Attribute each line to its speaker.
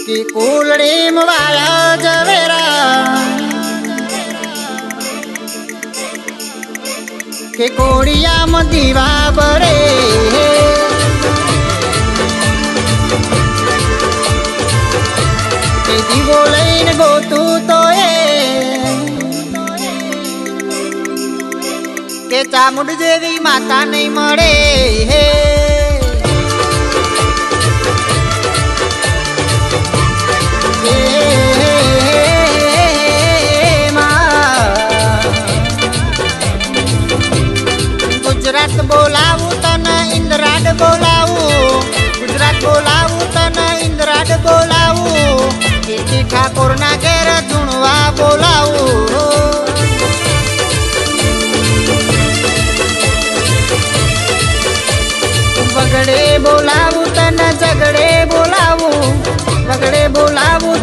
Speaker 1: કે કુલડીમ વાળા જવેરા કે કોડિયામાં દીવા બળે કે દીવો લઈને ગોતું તો કે ચામુંડ જેવી માતા નહીં મળે હે ગુજરાત બોલાવું તને ઇન્દ્રાડ બોલાવું ગુજરાત બોલાવું તને ઇન્દ્રાડ બોલાવું કેતી ઠાકોર ના ઘેર ધૂણવા બોલાવું વગડે બોલાવું તને ઝગડે બોલાવું વગડે બોલાવું